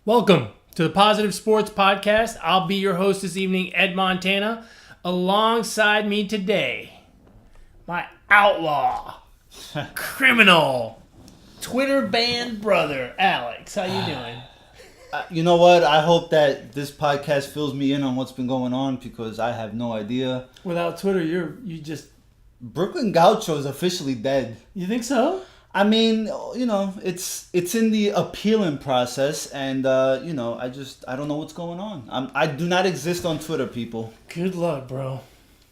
Welcome to the Positive Sports Podcast. I'll be your host this evening, Ed Montana. Alongside me today, my outlaw, criminal, Twitter banned brother, Alex. How you doing? You know what? I hope that this podcast fills me in on what's been going on because I have no idea. Without Twitter, you just... Brooklyn Gaucho is officially dead. You think so? I mean, you know, it's in the appealing process, and you know, I don't know what's going on. I do not exist on Twitter, people. Good luck, bro.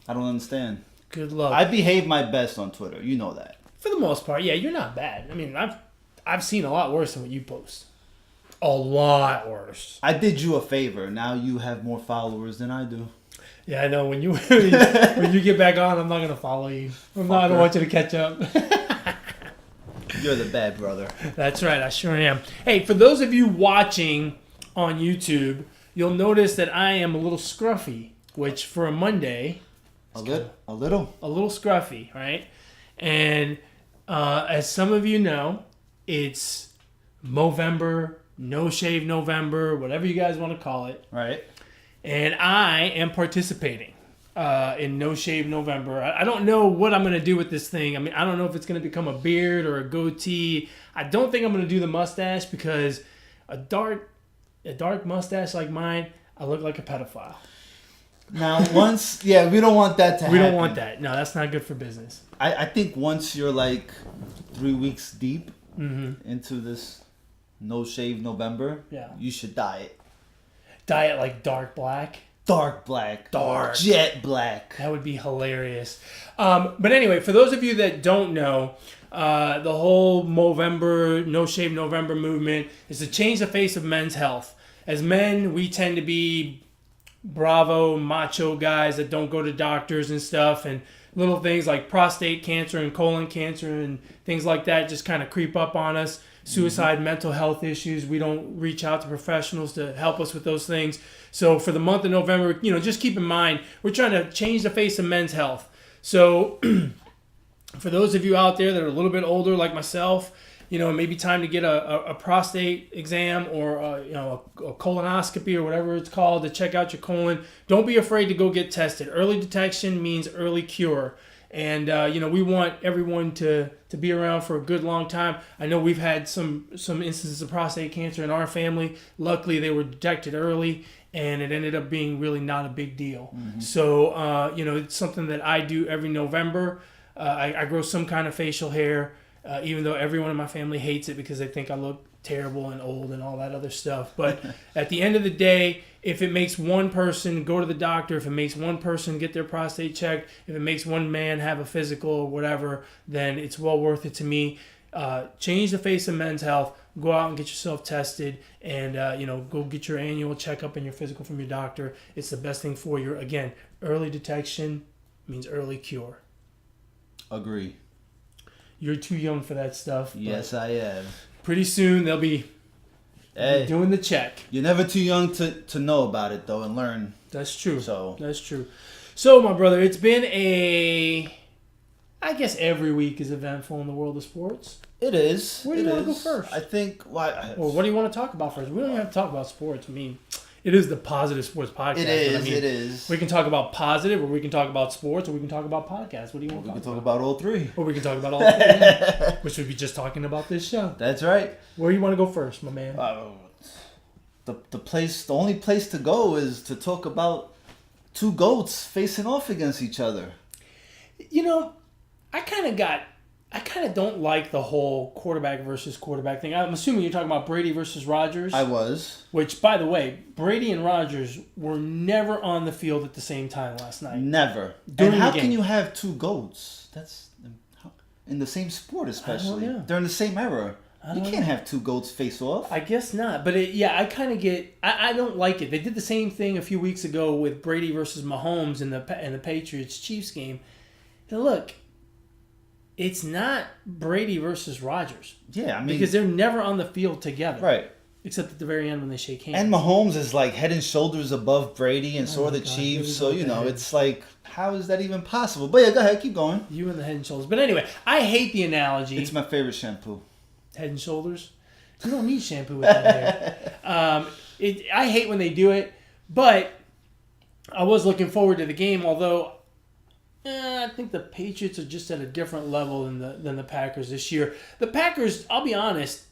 I don't understand. Good luck. I behave my best on Twitter. You know that. For the most part, yeah, you're not bad. I mean, I've seen a lot worse than what you post. A lot worse. I did you a favor. Now you have more followers than I do. Yeah, I know. When you get back on, I'm not gonna follow you. I don't want you to catch up. You're the bad brother. That's right, I sure am. Hey, for those of you watching on YouTube, you'll notice that I am a little scruffy, which for a Monday, a little scruffy, right? And as some of you know, it's Movember, No Shave November, whatever you guys want to call it. Right. And I am participating in No Shave November. I don't know what I'm going to do with this thing. I mean, I don't know if it's going to become a beard or a goatee. I don't think I'm going to do the mustache because a dark mustache like mine, I look like a pedophile. Now, we don't want that to happen. We don't want that. No, that's not good for business. I think once you're like 3 weeks deep into this No Shave November, you should dye it. Dye it like dark black? Dark black. Jet black. That would be hilarious. But anyway, for those of you that don't know, the whole Movember, No Shave November movement is to change the face of men's health. As men, we tend to be bravo, macho guys that don't go to doctors and stuff, and little things like prostate cancer and colon cancer and things like that just kind of creep up on us. Suicide, mental health issues. We don't reach out to professionals to help us with those things. So for the month of November, just keep in mind, we're trying to change the face of men's health. So for those of you out there that are a little bit older like myself, maybe time to get a prostate exam or a colonoscopy or whatever it's called to check out your colon. Don't be afraid to go get tested. Early detection means early cure. And, we want everyone to be around for a good long time. I know we've had some instances of prostate cancer in our family. Luckily, they were detected early, and it ended up being really not a big deal. Mm-hmm. So, it's something that I do every November. I grow some kind of facial hair, even though everyone in my family hates it because they think I look terrible and old and all that other stuff. But at the end of the day, if it makes one person go to the doctor, if it makes one person get their prostate checked, if it makes one man have a physical or whatever, then it's well worth it to me. Change the face of men's health. Go out and get yourself tested and, go get your annual checkup and your physical from your doctor. It's the best thing for you. Again, early detection means early cure. Agree. You're too young for that stuff. Yes, I am. Pretty soon they'll be doing the check. You're never too young to know about it, though, and learn. That's true. That's true. So, my brother, it's been I guess every week is eventful in the world of sports. It is. Where do you want to go first? I think... Well, what do you want to talk about first? We don't even have to talk about sports. I mean, it is the Positive Sports Podcast. It is. We can talk about positive, or we can talk about sports, or we can talk about podcasts. What do you want to talk about? We can talk about all three. Or we can talk about all three, which would be just talking about this show. That's right. Where do you want to go first, my man? The only place to go is to talk about two GOATs facing off against each other. I kind of don't like the whole quarterback versus quarterback thing. I'm assuming you're talking about Brady versus Rodgers. I was. Which, by the way, Brady and Rodgers were never on the field at the same time last night. Never. And how can you have two GOATs? That's in the same sport, especially. They're in the same era. You can't have two GOATs face off. I guess not. But I kind of get... I don't like it. They did the same thing a few weeks ago with Brady versus Mahomes in the Patriots-Chiefs game. And look... It's not Brady versus Rodgers. Yeah, I mean... Because they're never on the field together. Right. Except at the very end when they shake hands. And Mahomes is like head and shoulders above Brady, and so are the Chiefs. So, it's like, how is that even possible? But yeah, go ahead, keep going. You and the Head and Shoulders. But anyway, I hate the analogy. It's my favorite shampoo. Head and Shoulders. You don't need shampoo with that hair. I hate when they do it, but I was looking forward to the game, although I think the Patriots are just at a different level than the Packers this year. The Packers, I'll be honest,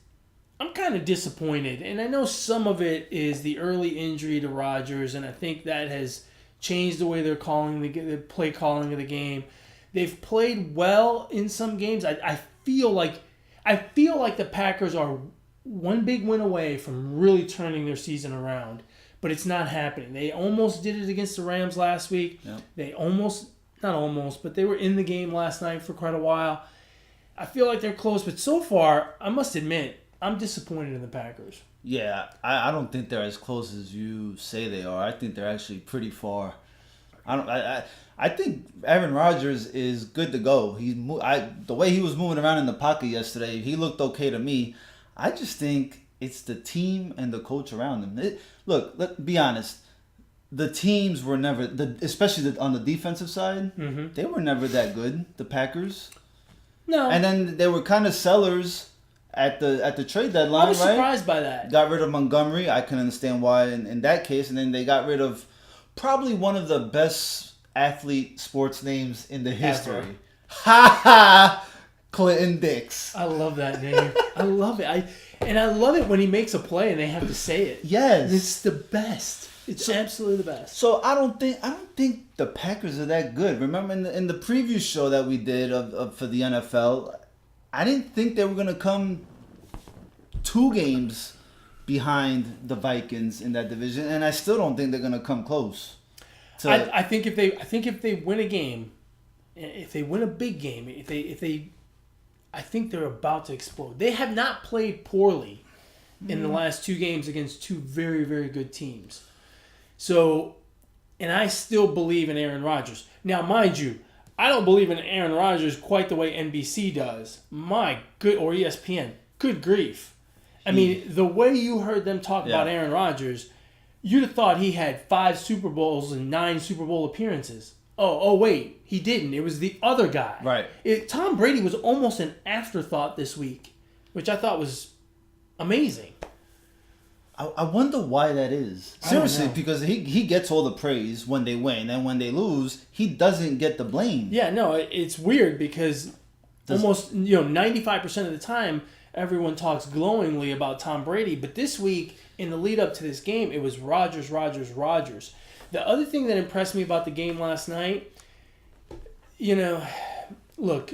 I'm kind of disappointed, and I know some of it is the early injury to Rodgers, and I think that has changed the way they're calling the play calling of the game. They've played well in some games. I feel like the Packers are one big win away from really turning their season around, but it's not happening. They almost did it against the Rams last week. Yep. They not almost, but they were in the game last night for quite a while. I feel like they're close, but so far, I must admit, I'm disappointed in the Packers. Yeah, I don't think they're as close as you say they are. I think they're actually pretty far. I think Aaron Rodgers is good to go. The way he was moving around in the pocket yesterday, he looked okay to me. I just think it's the team and the coach around him. Look, let's be honest. The teams were never, especially on the defensive side, they were never that good. The Packers. No. And then they were kind of sellers at the trade deadline, right? I was surprised by that. Got rid of Montgomery. I can understand why in that case. And then they got rid of probably one of the best athlete sports names in the history. Ever. Ha ha! Clinton Dix. I love that name. I love it. I love it when he makes a play and they have to say it. Yes. It's the best. It's absolutely the best. So I don't think the Packers are that good. Remember in the previous show that we did for the NFL, I didn't think they were gonna come 2 games behind the Vikings in that division, and I still don't think they're gonna come close. I think if they win a game, if they win a big game, I think they're about to explode. They have not played poorly in the last 2 games against 2 very, very good teams. So, and I still believe in Aaron Rodgers. Now, mind you, I don't believe in Aaron Rodgers quite the way NBC does. Or ESPN. Good grief. I mean, the way you heard them talk about Aaron Rodgers, you'd have thought he had 5 Super Bowls and 9 Super Bowl appearances. Oh, wait, he didn't. It was the other guy. Right. Tom Brady was almost an afterthought this week, which I thought was amazing. I wonder why that is. Seriously, because he gets all the praise when they win, and when they lose, he doesn't get the blame. Yeah, no, it's weird because almost 95% of the time, everyone talks glowingly about Tom Brady, but this week, in the lead up to this game, it was Rodgers. The other thing that impressed me about the game last night, look,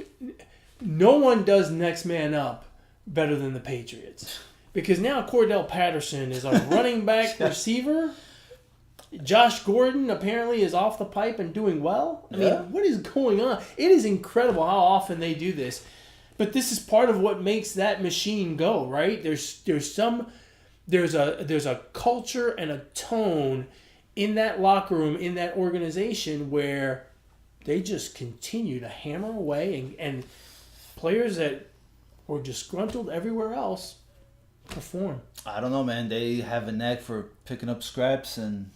no one does next man up better than the Patriots. Because now Cordell Patterson is a running back receiver. Josh Gordon apparently is off the pipe and doing well. I mean, what is going on? It is incredible how often they do this. But this is part of what makes that machine go, right? There's a culture and a tone in that locker room, in that organization, where they just continue to hammer away, and players that were disgruntled everywhere else perform. I don't know, man. They have a knack for picking up scraps and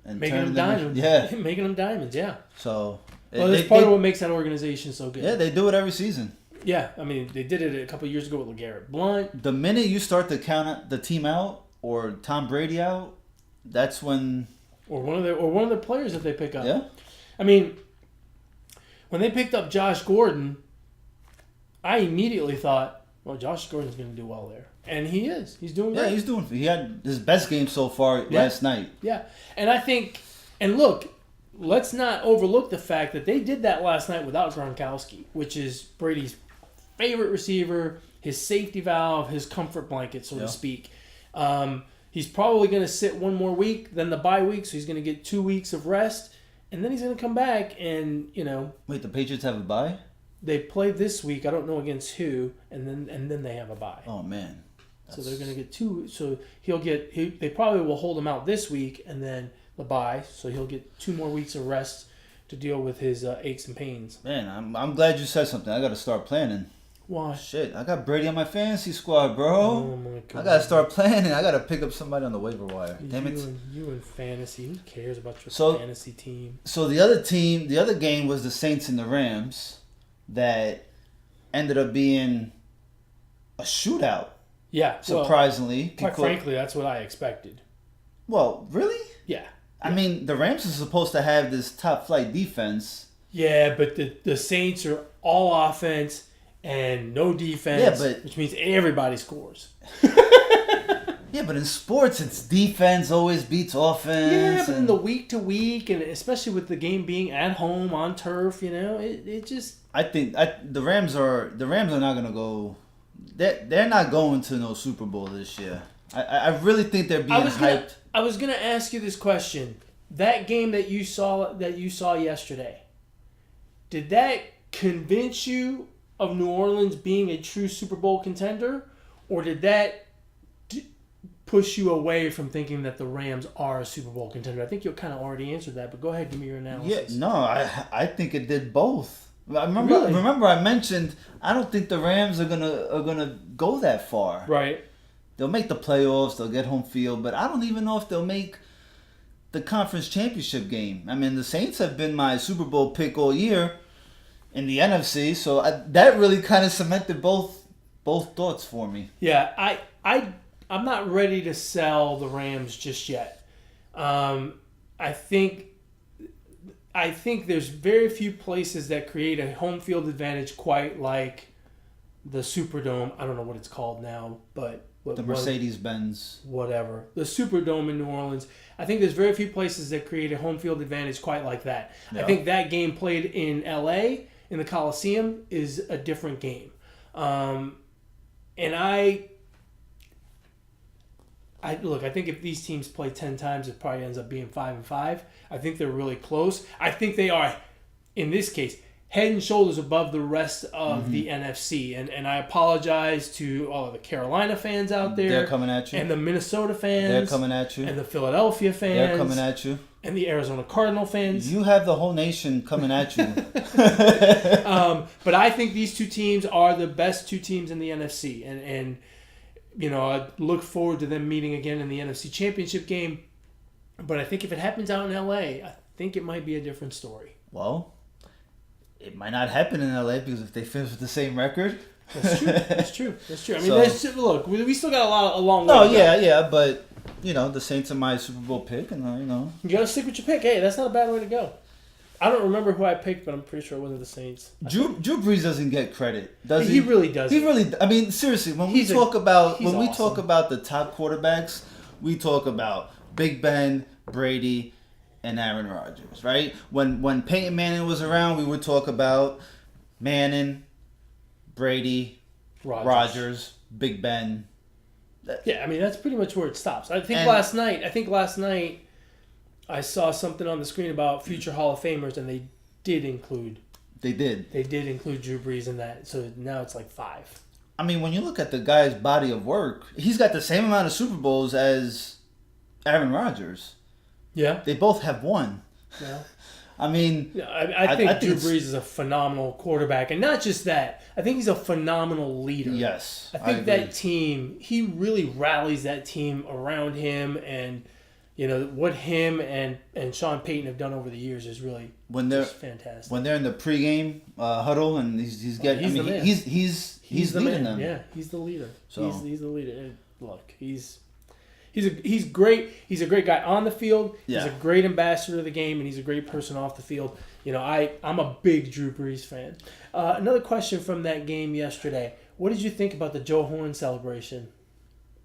making them diamonds. Yeah, making them diamonds. Yeah. So that's part of what makes that organization so good. Yeah, they do it every season. Yeah, I mean, they did it a couple of years ago with LeGarrette Blount. The minute you start to count the team out or Tom Brady out, that's when one of their players that they pick up. Yeah. I mean, when they picked up Josh Gordon, I immediately thought, well, Josh Gordon's going to do well there. And he is. He's doing great. Yeah, he had his best game so far last night. Yeah. And I think, and look, let's not overlook the fact that they did that last night without Gronkowski, which is Brady's favorite receiver, his safety valve, his comfort blanket, so to speak. He's probably going to sit one more week than the bye week, so he's going to get 2 weeks of rest, and then he's going to come back and, Wait, the Patriots have a bye? They play this week. I don't know against who, and then they have a bye. Oh man! So they're going to get 2. So they probably will hold him out this week, and then the bye. So he'll get 2 more weeks of rest to deal with his aches and pains. Man, I'm glad you said something. I got to start planning. Why? Shit, I got Brady on my fantasy squad, bro. Oh my God! I got to start planning. I got to pick up somebody on the waiver wire. Damn it! You and fantasy. Who cares about your fantasy team? So the other game was the Saints and the Rams. That ended up being a shootout. Yeah. Surprisingly. Well, quite frankly, that's what I expected. Well, really? Yeah. I mean, the Rams are supposed to have this top flight defense. Yeah, but the Saints are all offense and no defense, which means everybody scores. Yeah, but in sports, it's defense always beats offense. Yeah, but in the week to week, and especially with the game being at home on turf, it just. I think the Rams are not gonna go. They're not going to no Super Bowl this year. I really think they're being hyped. I was gonna ask you this question. That game that you saw yesterday, did that convince you of New Orleans being a true Super Bowl contender, or did that push you away from thinking that the Rams are a Super Bowl contender? I think you kind of already answered that, but go ahead, give me your analysis. Yeah, no, I think it did both. Remember I mentioned I don't think the Rams are gonna go that far. Right. They'll make the playoffs, they'll get home field, but I don't even know if they'll make the conference championship game. I mean, the Saints have been my Super Bowl pick all year in the NFC, so that really kind of cemented both thoughts for me. Yeah, I'm not ready to sell the Rams just yet. I think there's very few places that create a home field advantage quite like the Superdome. I don't know what it's called now, but the Mercedes-Benz. Whatever. The Superdome in New Orleans. I think there's very few places that create a home field advantage quite like that. Yeah. I think that game played in L.A., in the Coliseum, is a different game. And I think if these teams play 10 times, it probably ends up being 5-5. I think they're really close. I think they are, in this case, head and shoulders above the rest of the NFC. And I apologize to all of the Carolina fans out there. They're coming at you. And the Minnesota fans. They're coming at you. And the Philadelphia fans. They're coming at you. And the Arizona Cardinal fans. You have the whole nation coming at you. But I think these two teams are the best two teams in the NFC. And I look forward to them meeting again in the NFC Championship game. But I think if it happens out in L.A., I think it might be a different story. Well, it might not happen in L.A. because if they finish with the same record. That's true. I mean, look, we still got a long way. No, yeah, but, the Saints are my Super Bowl pick, and, You got to stick with your pick. Hey, that's not a bad way to go. I don't remember who I picked, but I'm pretty sure it wasn't the Saints. Drew Brees doesn't get credit, does he? He really doesn't. He really. I mean, seriously, when we talk about the top quarterbacks, we talk about Big Ben, Brady, and Aaron Rodgers, right? When Peyton Manning was around, we would talk about Manning, Brady, Rodgers, Big Ben. Yeah, I mean that's pretty much where it stops. I think last night. I saw something on the screen about future Hall of Famers, and they did include. They did include Drew Brees in that, so now it's like 5. I mean, when you look at the guy's body of work, he's got the same amount of Super Bowls as Aaron Rodgers. Yeah. They both have 1. Yeah. I mean... Yeah, I think Drew Brees is a phenomenal quarterback, and not just that. I think he's a phenomenal leader. Yes, I think that team, he really rallies that team around him, and... what him and Sean Payton have done over the years is really fantastic. When they're in the pregame huddle and he's leading them. Yeah, he's the leader. So he's the leader. And look, he's great. He's a great guy on the field. Yeah. He's a great ambassador of the game, and he's a great person off the field. I'm a big Drew Brees fan. Another question from that game yesterday. What did you think about the Joe Horn celebration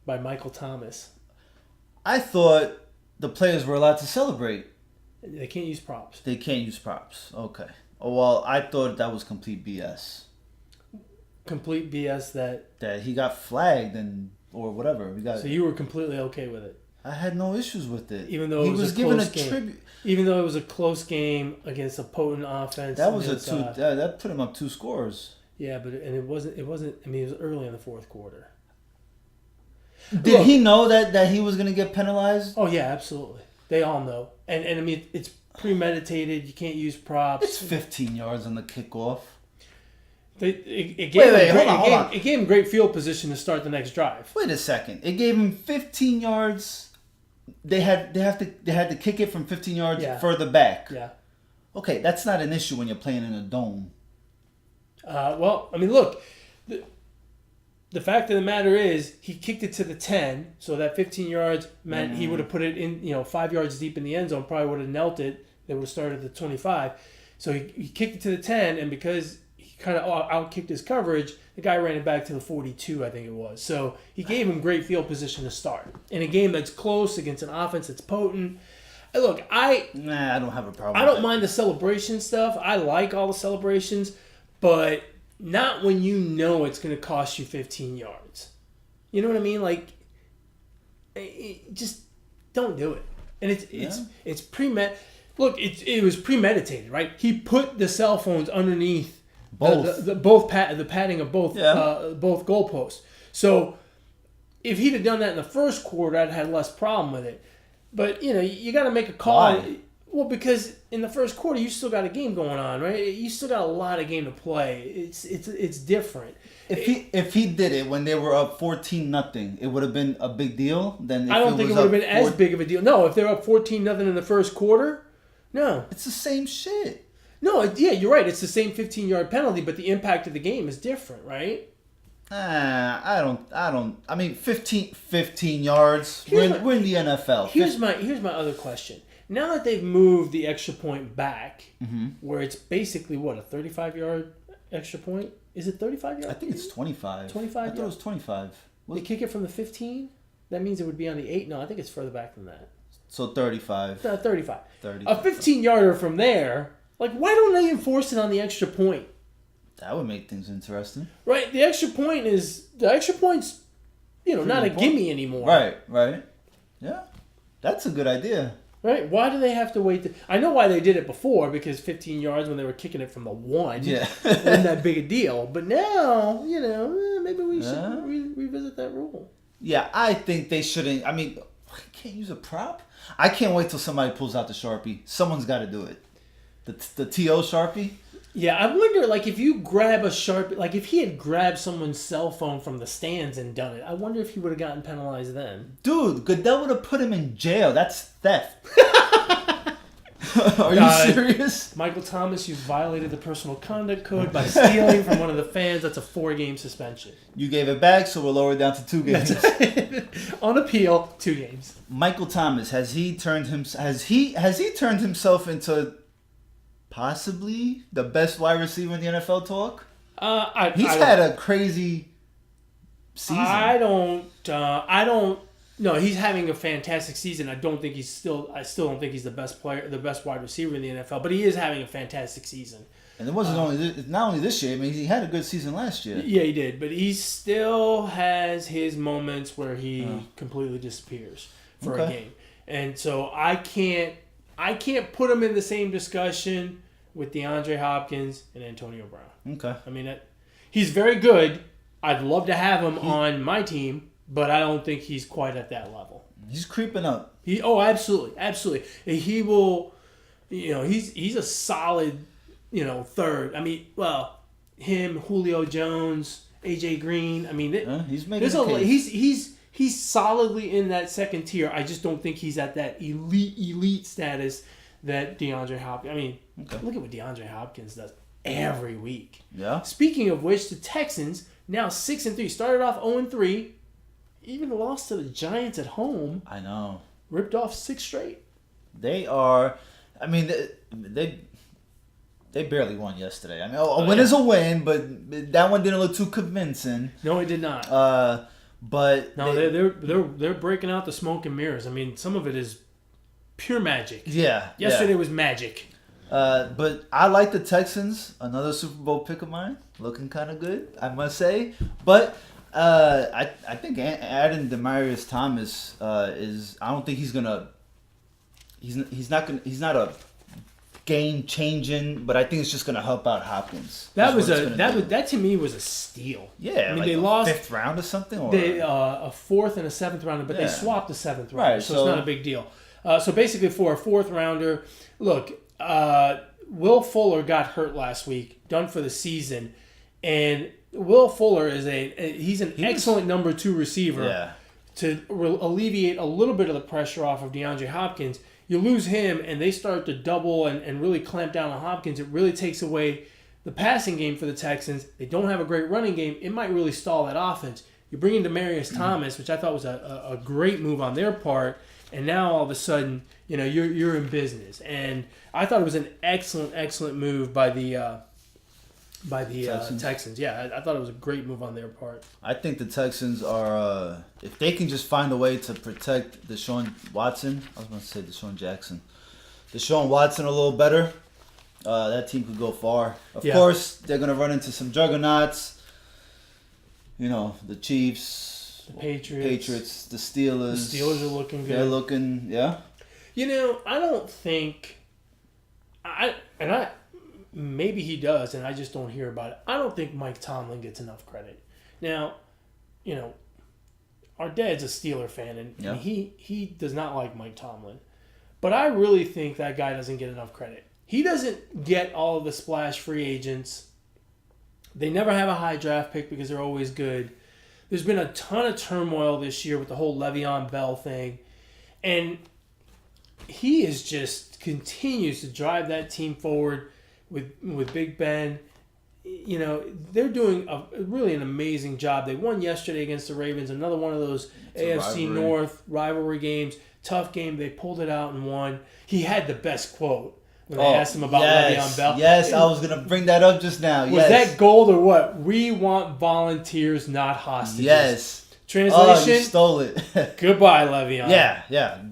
by Michael Thomas? I thought the players were allowed to celebrate. They can't use props. They can't use props. Okay. Oh, well, I thought that was complete BS. Complete BS that he got flagged or whatever. So you were completely okay with it? I had no issues with it. Even though it was given a tribute. Even though it was a close game against a potent offense. That was that put him up 2 scores. Yeah, but it wasn't. I mean, it was early in the fourth quarter. Did he know that he was going to get penalized? Oh, yeah, absolutely. They all know. And I mean, it's premeditated. You can't use props. It's 15 yards on the kickoff. It gave him great field position to start the next drive. Wait a second. It gave him 15 yards. They had to kick it from 15 yards further back. Yeah. Okay, that's not an issue when you're playing in a dome. Well, I mean, look. the fact of the matter is, he kicked it to the 10, so that 15 yards meant he would have put it in, 5 yards deep in the end zone, probably would have knelt it. They would have started at the 25. So he kicked it to the 10, and because he kind of outkicked his coverage, the guy ran it back to the 42, I think it was. So he gave him great field position to start. In a game that's close against an offense that's potent. Look, I don't have a problem. I don't mind the celebration stuff. I like all the celebrations, but not when you know it's going to cost you 15 yards. You know what I mean? Like, just don't do it. And it's Look, it was premeditated, right? He put the cell phones underneath the padding of both goalposts. So if he'd have done that in the first quarter, I'd had less problem with it. But you got to make a call. Why? Well, because in the first quarter you still got a game going on, right? You still got a lot of game to play. It's different. If he did it when they were up 14-0, it would have been a big deal. Then I don't think it would have been as big of a deal. No, if they're up 14-0 in the first quarter, no, it's the same shit. No, you're right. It's the same 15-yard penalty, but the impact of the game is different, right? I don't. I mean, 15 yards. We're in the NFL. Here's my other question. Now that they've moved the extra point back, where it's basically a 35-yard extra point? Is it 35 yards? I think it's 25. 25. I thought it was 25. They kick it from the 15. That means it would be on the 8. No, I think it's further back than that. So 35. 35. 30. A 15-yarder from there. Like, why don't they enforce it on the extra point? That would make things interesting. Right. The extra point's, not a gimme anymore. Right. Yeah. That's a good idea. Right? Why do they have to wait? I know why they did it before, because 15 yards when they were kicking it from the 1 wasn't that big a deal. But now, maybe we should revisit that rule. Yeah, I think they shouldn't. I mean, can't use a prop? I can't wait till somebody pulls out the Sharpie. Someone's got to do it. The TO Sharpie? Yeah, I wonder, if you grab a Sharpie, if he had grabbed someone's cell phone from the stands and done it, I wonder if he would have gotten penalized then. Dude, Goodell would have put him in jail. That's theft. Are you serious? Michael Thomas, you violated the personal conduct code by stealing from one of the fans. That's a 4-game suspension. You gave it back, so we'll lower it down to 2 games. On appeal, 2 games. Michael Thomas, has he turned himself into possibly the best wide receiver in the NFL talk? He's had a crazy season. I don't. No, he's having a fantastic season. I still don't think he's the best player, the best wide receiver in the NFL. But he is having a fantastic season. And it wasn't not only this year. I mean, he had a good season last year. Yeah, he did. But he still has his moments where he completely disappears for a game. And so I can't put him in the same discussion with DeAndre Hopkins and Antonio Brown. Okay. I mean, he's very good. I'd love to have him on my team, but I don't think he's quite at that level. He's creeping up. Absolutely. He will. He's a solid. Third. I mean, him, Julio Jones, AJ Green. I mean, he's making. He's solidly in that second tier. I just don't think he's at that elite status that DeAndre Hopkins. I mean, look at what DeAndre Hopkins does every week. Yeah. Speaking of which, the Texans now 6-3, started off 0-3, even lost to the Giants at home. I know. Ripped off 6 straight. They are. I mean, they barely won yesterday. I mean, a win is a win, but that one didn't look too convincing. No, it did not. But no, they're breaking out the smoke and mirrors. I mean, some of it is pure magic. Yeah. Yesterday was magic. But I like the Texans. Another Super Bowl pick of mine. Looking kind of good, I must say. But I think adding Demaryius Thomas is. I don't think he's gonna. He's not a game changing, but I think it's just gonna help out Hopkins. That to me was a steal. Yeah, I mean, they lost 5th round or something, or a 4th and a 7th rounder, but they swapped the 7th rounder, right? So it's not a big deal. So basically, for a 4th rounder, look, Will Fuller got hurt last week, done for the season, and Will Fuller is he's an excellent number 2 receiver. Yeah. To alleviate a little bit of the pressure off of DeAndre Hopkins. You lose him, and they start to double and really clamp down on Hopkins. It really takes away the passing game for the Texans. They don't have a great running game. It might really stall that offense. You bring in Demaryius Thomas, which I thought was a great move on their part, and now all of a sudden, you're in business. And I thought it was an excellent move by the Texans. Yeah, I thought it was a great move on their part. I think the Texans are, if they can just find a way to protect Deshaun Watson, I was going to say Deshaun Jackson, Deshaun Watson a little better, that team could go far. Of course, they're going to run into some juggernauts. The Chiefs, the Patriots, the Steelers. The Steelers are looking good. They're looking, yeah. I don't think, maybe he does, and I just don't hear about it. I don't think Mike Tomlin gets enough credit. Now, our dad's a Steeler fan, and he does not like Mike Tomlin. But I really think that guy doesn't get enough credit. He doesn't get all of the splash free agents. They never have a high draft pick because they're always good. There's been a ton of turmoil this year with the whole Le'Veon Bell thing. And he is just continues to drive that team forward with Big Ben. They're doing really an amazing job. They won yesterday against the Ravens, another one of those AFC North rivalry games. Tough game. They pulled it out and won. He had the best quote when they asked him about Le'Veon Bell. Yes, I was going to bring that up just now. Was that gold or what? We want volunteers, not hostages. Yes. Translation? Oh, you stole it. Goodbye, Le'Veon. Yeah.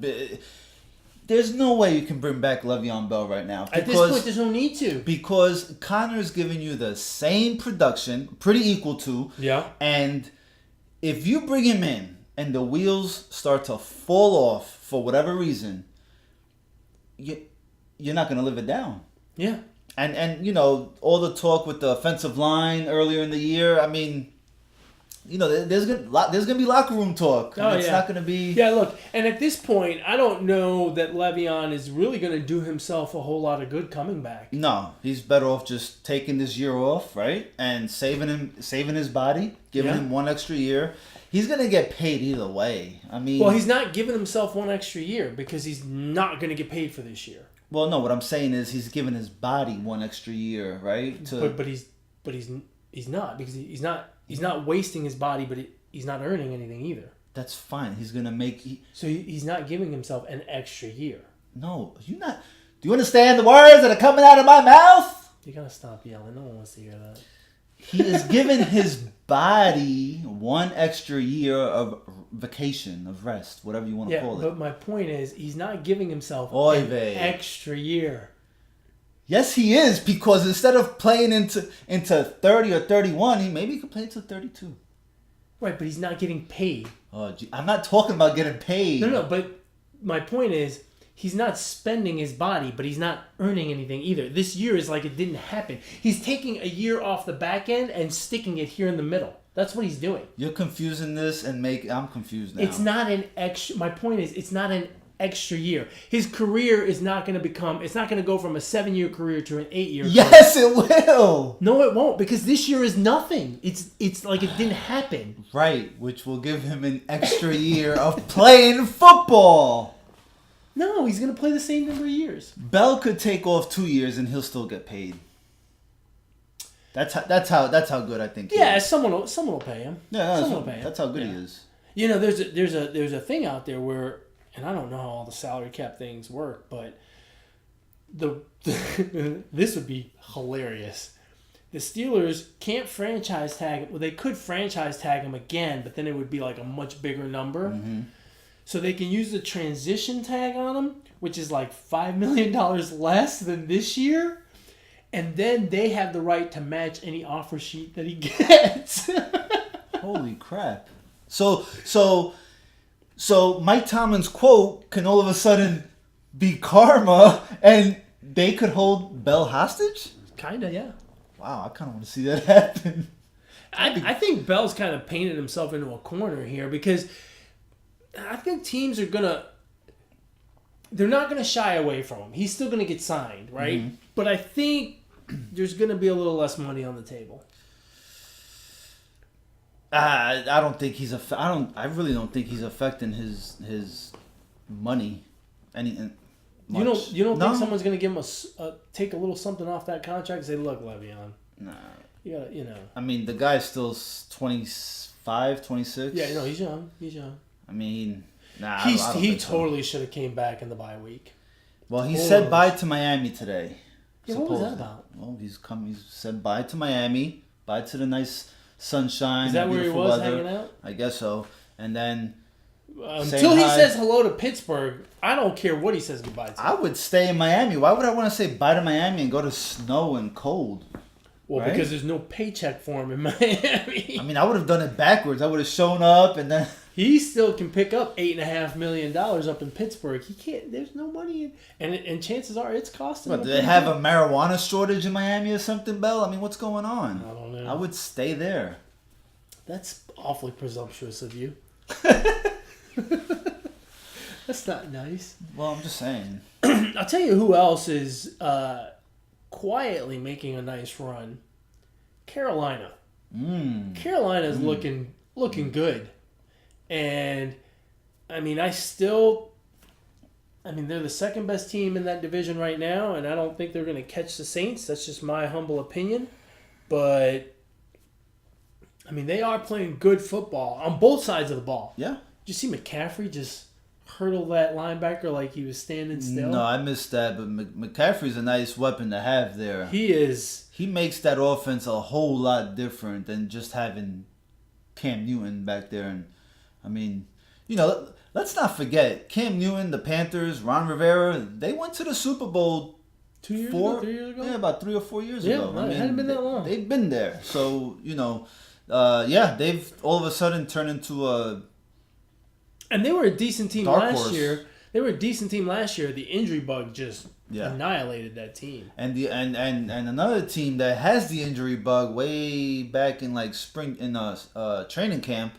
There's no way you can bring back Le'Veon Bell right now. At this point, there's no need to. Because Connor's giving you the same production, pretty equal to. Yeah. And if you bring him in and the wheels start to fall off for whatever reason, you're not going to live it down. Yeah. And all the talk with the offensive line earlier in the year, I mean, there's gonna be locker room talk. It's not gonna be. Yeah, look, and at this point, I don't know that Le'Veon is really gonna do himself a whole lot of good coming back. No, he's better off just taking this year off, right, and saving his body, giving him one extra year. He's gonna get paid either way. I mean, well, he's not giving himself one extra year because he's not gonna get paid for this year. Well, no, what I'm saying is he's giving his body one extra year, right? But he's not, because he's not wasting his body, but he's not earning anything either. That's fine. He's gonna make. So he's not giving himself an extra year. No, you're not. Do you understand the words that are coming out of my mouth? You gotta stop yelling. No one wants to hear that. He is giving his body one extra year of vacation, of rest, whatever you want to call it. But my point is, he's not giving himself an extra year. Yes, he is, because instead of playing into 30 or 31, maybe he could play until 32. Right, but he's not getting paid. Oh, gee, I'm not talking about getting paid. No, but my point is, he's not spending his body, but he's not earning anything either. This year is like it didn't happen. He's taking a year off the back end and sticking it here in the middle. That's what he's doing. You're confusing this I'm confused now. It's not an extra. My point is, it's not an extra year. His career is not going to it's not going to go from a 7-year career to an 8-year career. Yes, it will. No, it won't, because this year is nothing. It's like it didn't happen. Right, which will give him an extra year of playing football. No, he's going to play the same number of years. Bell could take off 2 years and he'll still get paid. That's how good I think he is. Someone will pay him. Yeah, someone will pay him. That's how good he is. There's a thing out there where, and I don't know how all the salary cap things work, but this would be hilarious. The Steelers can't franchise tag him. Well, they could franchise tag him again, but then it would be like a much bigger number. Mm-hmm. So they can use the transition tag on him, which is like $5 million less than this year. And then they have the right to match any offer sheet that he gets. Holy crap. So Mike Tomlin's quote can all of a sudden be karma, and they could hold Bell hostage? Kinda, yeah. Wow, I kind of want to see that happen. I think Bell's kind of painted himself into a corner here, because I think teams are they're not going to shy away from him. He's still going to get signed, right? Mm-hmm. But I think there's going to be a little less money on the table. I don't think he's I really don't think he's affecting his money. much. You don't No? think someone's going to give him take a little something off that contract and say, look, Le'Veon, Nah. you got to, I mean, the guy's still 25, 26. Yeah, he's young. He's young. I mean, nah. He I don't think so. totally should have came back in the bye week. Well, he said bye to Miami today. Yeah, what was that about? Well, he's said bye to Miami, bye to the nice sunshine. Is that where he beautiful was weather. hanging out? I guess so. And then until he says hello to Pittsburgh, I don't care what he says goodbye to. I would stay in Miami. Why would I want to say bye to Miami and go to snow and cold? Well, right? because there's no paycheck for him in Miami. I mean, I would have done it backwards. I would have shown up and then... He still can pick up $8.5 million up in Pittsburgh. He can't. There's no money, and chances are it's costing him. Do they have a marijuana shortage in Miami or something, Bell? I mean, what's going on? I don't know. I would stay there. That's awfully presumptuous of you. That's not nice. Well, I'm just saying. I'll tell you who else is quietly making a nice run. Carolina. Carolina's looking good. And, I mean, they're the second best team in that division right now, and I don't think they're going to catch the Saints. That's just my humble opinion. But, I mean, they are playing good football on both sides of the ball. Yeah. Did you see McCaffrey just hurdle that linebacker like he was standing still? No, I missed that, but McCaffrey's a nice weapon to have there. He is. He makes that offense a whole lot different than just having Cam Newton back there. And I mean, let's not forget Cam Newton, the Panthers, Ron Rivera. They went to the Super Bowl 3 years ago. Yeah, about 3 or 4 years yeah, ago. it hadn't been that long. They've been there, so they've all of a sudden turned into a. And they were a decent team dark last horse. year. The injury bug just annihilated that team. And another team that has the injury bug way back in like spring in training camp,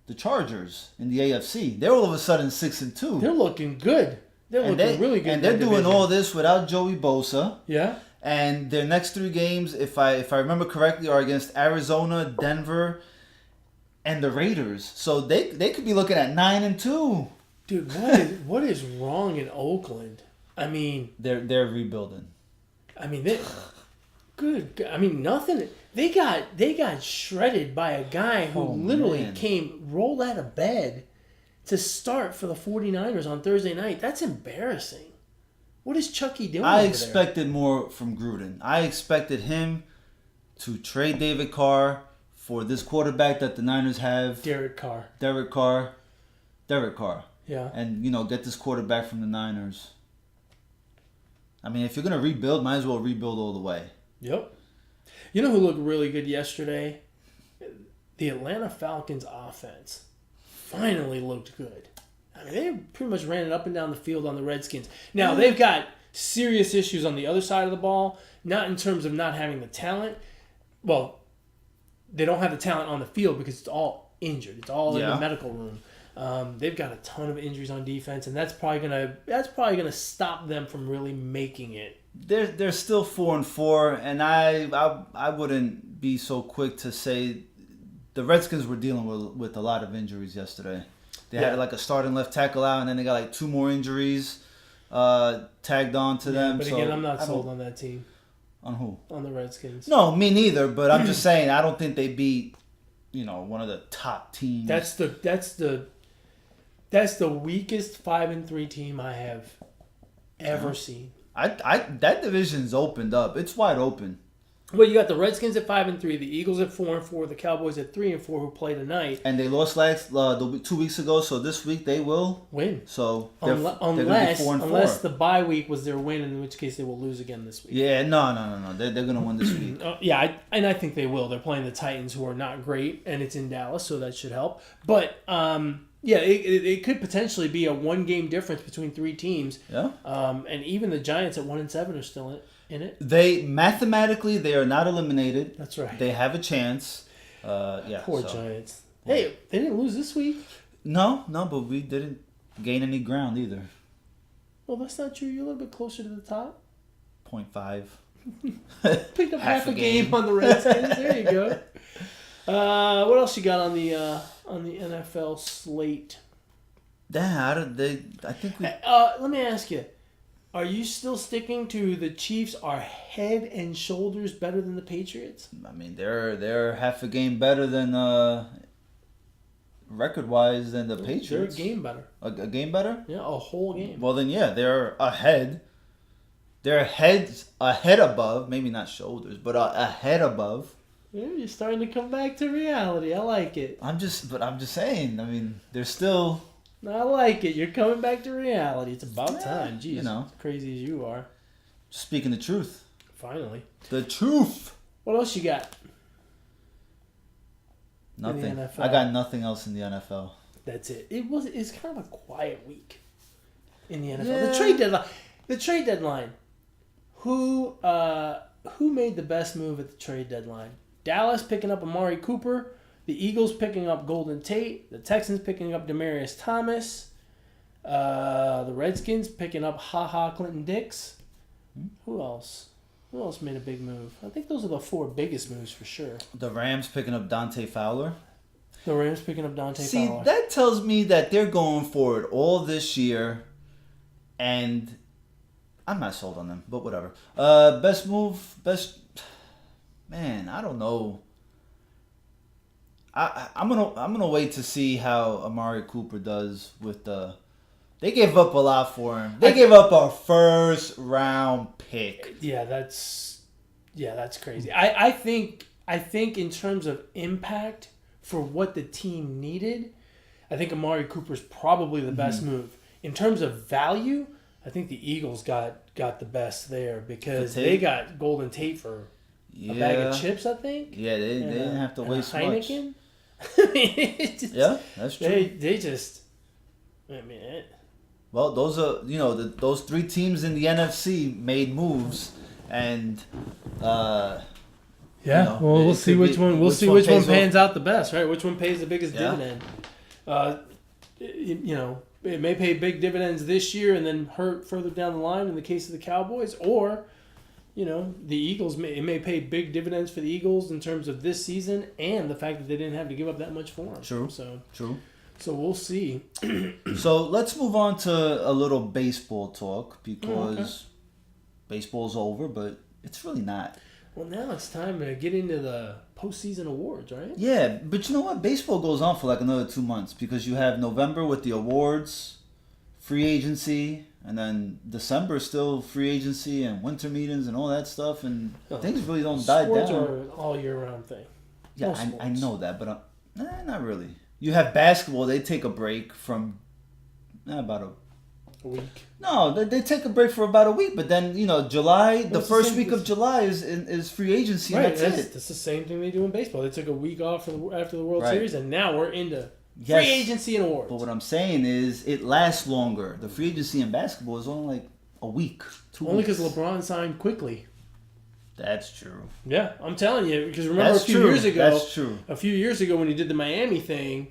the Chargers in the AFC. They're all of a sudden 6-2. They're looking good. They're looking really good. And they're doing all this without Joey Bosa. Yeah. And their next 3 games, if I remember correctly, are against Arizona, Denver, and the Raiders. So they could be looking at 9-2. Dude, what is wrong in Oakland? I mean, they're rebuilding. I mean, nothing. They got shredded by a guy who rolled out of bed to start for the 49ers on Thursday night. That's embarrassing. What is Chucky doing? I expected more from Gruden. I expected him to trade David Carr for this quarterback that the Niners have. Derek Carr. Yeah. And, get this quarterback from the Niners. I mean, if you're going to rebuild, might as well rebuild all the way. Yep. You know who looked really good yesterday? The Atlanta Falcons offense finally looked good. I mean, they pretty much ran it up and down the field on the Redskins. Now, they've got serious issues on the other side of the ball, not in terms of not having the talent. Well, they don't have the talent on the field because it's all injured. It's all in the medical room. They've got a ton of injuries on defense, and that's probably gonna stop them from really making it. They're still 4-4, and I wouldn't be so quick to say the Redskins were dealing with a lot of injuries yesterday. They had like a starting left tackle out, and then they got like 2 more injuries tagged on to them. But again, I'm not sold on that team. On who? On the Redskins. No, me neither. But I'm just saying, I don't think they beat one of the top teams. That's the weakest 5-3 team I have ever seen. That division's opened up. It's wide open. Well, you got the Redskins at 5-3, the Eagles at 4-4, the Cowboys at 3-4, who play tonight. And they lost 2 weeks ago, so this week they will win. So they're gonna be 4-4. Unless the bye week was their win, in which case they will lose again this week. Yeah, no. They're gonna win this week. I think they will. They're playing the Titans, who are not great, and it's in Dallas, so that should help. But it could potentially be a 1-game difference between 3 teams. Yeah. And even the Giants at 1-7 are still in it. They mathematically they are not eliminated. That's right. They have a chance. Poor Giants. Hey, they didn't lose this week. No, but we didn't gain any ground either. Well, that's not true. You're a little bit closer to the top. 0.5. Picked up half a game on the Redskins. There you go. What else you got on the NFL slate? I think we... let me ask you. Are you still sticking to the Chiefs are head and shoulders better than the Patriots? I mean, they're half a game better than record-wise than the Patriots. They're a game better. A game better? Yeah, a whole game. Well, then, yeah, they're ahead. They're heads ahead above, maybe not shoulders, but ahead above. Yeah, you're starting to come back to reality. I like it. I'm just saying. I mean, they're still. I like it. You're coming back to reality. It's about time. Jeez, you know, crazy as you are. Speaking the truth. Finally. The truth. What else you got? Nothing. I got nothing else in the NFL. That's it. It's kind of a quiet week in the NFL. Yeah. The trade deadline. Who made the best move at the trade deadline? Dallas picking up Amari Cooper, the Eagles picking up Golden Tate, the Texans picking up Demaryius Thomas, the Redskins picking up Clinton Dix. Who else? Who else made a big move? I think those are the 4 biggest moves for sure. The Rams picking up Dante Fowler. The Rams picking up Dante See, Fowler. that tells me that they're going for it all this year, and I'm not sold on them, but whatever. Best move, man, I don't know. I'm gonna wait to see how Amari Cooper does with the. They gave up a lot for him. They gave up a first round pick. Yeah, that's crazy. I think in terms of impact for what the team needed, I think Amari Cooper's probably the best move. In terms of value, I think the Eagles got the best there because they got Golden Tate for a bag of chips, I think. Yeah, they didn't have to waste much. Yeah, that's true. They just, I mean. Well, those are those 3 teams in the NFC made moves, and we'll see which one. We'll see which one pans out the best, right? Which one pays the biggest dividend? It may pay big dividends this year and then hurt further down the line in the case of the Cowboys, or the Eagles may pay big dividends for the Eagles in terms of this season and the fact that they didn't have to give up that much for them. True. So we'll see. So let's move on to a little baseball talk because baseball's over, but it's really not. Well, now it's time to get into the postseason awards, right? Yeah, but you know what? Baseball goes on for like another 2 months because you have November with the awards, free agency, and then December is still free agency and winter meetings and all that stuff, and things really don't die down. Sports are an all-year-round thing. Yeah, I know that, but not really. You have basketball; they take a break from about a week. No, they take a break for about a week, but then July, the first week of July is free agency. Right, and that's it. That's the same thing they do in baseball. They took a week off after the World Series, and now we're into free Yes, agency and awards. But what I'm saying is, it lasts longer. The free agency in basketball is only like a week, 2 weeks. Only because LeBron signed quickly. That's true. Yeah, I'm telling you. Because remember That's a few true. years ago. That's true. A few years ago when he did the Miami thing,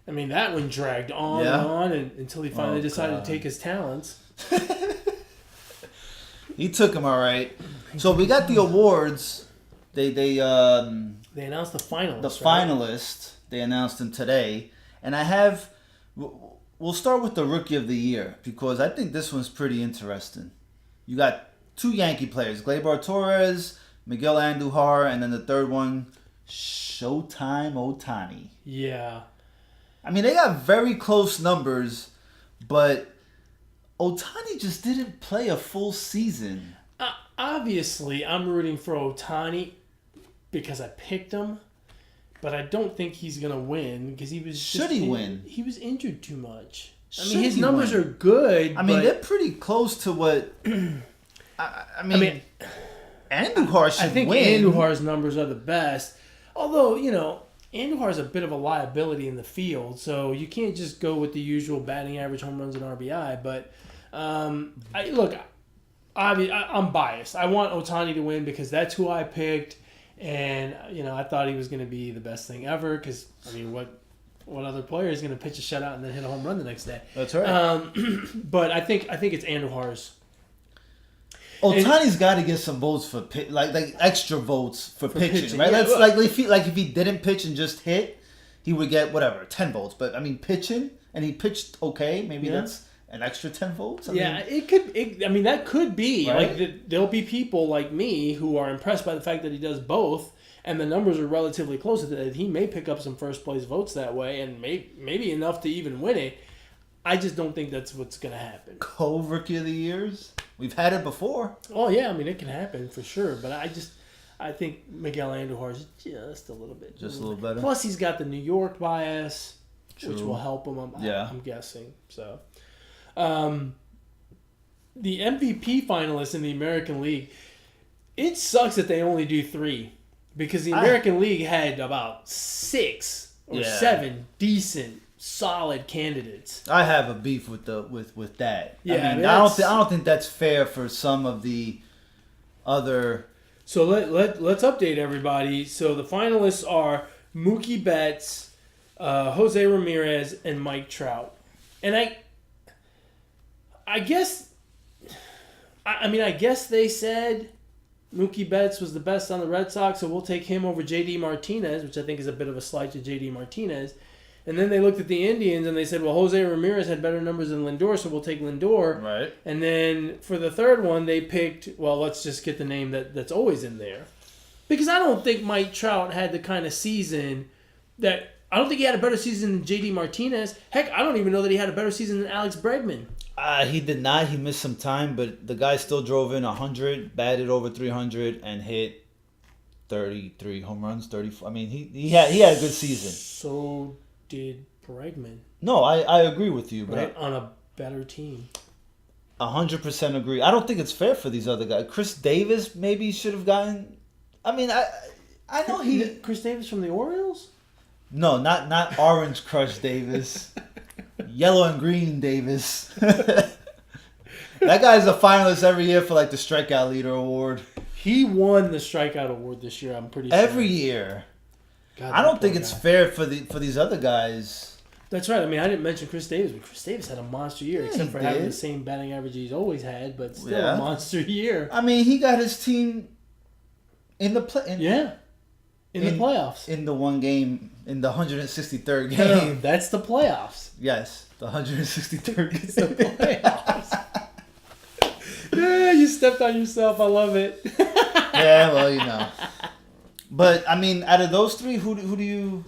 I mean that one dragged on and on until he finally decided to take his talents. He took him all right. So we got the awards. They announced the finalists. The finalists. They announced them today, and I have. We'll start with the Rookie of the Year because I think this one's pretty interesting. You got 2 Yankee players, Gleyber Torres, Miguel Andujar, and then the third one, Showtime Ohtani. Yeah. I mean, they got very close numbers, but Ohtani just didn't play a full season. Obviously, I'm rooting for Ohtani because I picked him, but I don't think he's going to win because he was Should he win? He was injured too much. I Should mean, his he numbers win? are good. I mean, they're pretty close to what... I mean Andujar should I think win. Andujar's numbers are the best. Although, Andujar's a bit of a liability in the field, so you can't just go with the usual batting average, home runs, and RBI. But, I'm biased. I want Ohtani to win because that's who I picked, and, I thought he was going to be the best thing ever because, what other player is going to pitch a shutout and then hit a home run the next day? That's right. But I think it's Andujar's. Ohtani's got to get some votes for like extra votes for pitching, right? Yeah, That's like if he didn't pitch and just hit, he would get 10 votes. But I mean, pitching and he pitched okay. Maybe that's an extra 10 votes. I Yeah, mean, it could. I mean, that could be Right? like there'll be people like me who are impressed by the fact that he does both, and the numbers are relatively close to that. He may pick up some first place votes that way, and maybe enough to even win it. I just don't think that's what's going to happen. co-rookie of the years. We've had it before. Oh yeah, I mean it can happen for sure, but I think Miguel Andujar is just a little bit, Just a little better. Plus, he's got the New York bias, which True. will help him. Yeah. I'm guessing so. The MVP finalists in the American League, it sucks that they only do 3 because the American League had about 6 or 7 decent, solid candidates. I have a beef with that. Yeah, I mean, that's- I don't think that's fair for some of the other. So let's update everybody. So the finalists are Mookie Betts, Jose Ramirez, and Mike Trout. And I guess they said Mookie Betts was the best on the Red Sox, so we'll take him over J.D. Martinez, which I think is a bit of a slight to J.D. Martinez. And then they looked at the Indians and they said, well, Jose Ramirez had better numbers than Lindor, so we'll take Lindor. Right. And then for the third one, they picked, well, let's just get the name that's always in there. Because I don't think Mike Trout had the kind of season that, I don't think he had a better season than J.D. Martinez. Heck, I don't even know that he had a better season than Alex Bregman. He did not. He missed some time, but the guy still drove in 100, batted over 300, and hit 33 home runs. 30. I mean, he had a good season. So did Bregman. No, I agree with you, but Right? On a better team. 100% agree. I don't think it's fair for these other guys. Chris Davis maybe should have gotten. I mean, I know he. Chris Davis from the Orioles? No, not Orange Crush Davis. Yellow and Green Davis. That guy's a finalist every year for like the Strikeout Leader Award. He won the strikeout award this year, I'm pretty sure. Every year. God, I don't that think poor it's guy. fair for these other guys. That's right. I mean, I didn't mention Chris Davis, but Chris Davis had a monster year, Yeah, except he for having did. the same batting average he's always had, but still Yeah. a monster year. I mean, he got his team in the play. Yeah. In the playoffs. In the one game, in the 163rd game. No, that's the playoffs. Yes, the 163rd It's the game. playoffs. Yeah, you stepped on yourself. I love it. Yeah, well, you know. But I mean, out of those 3, who do you?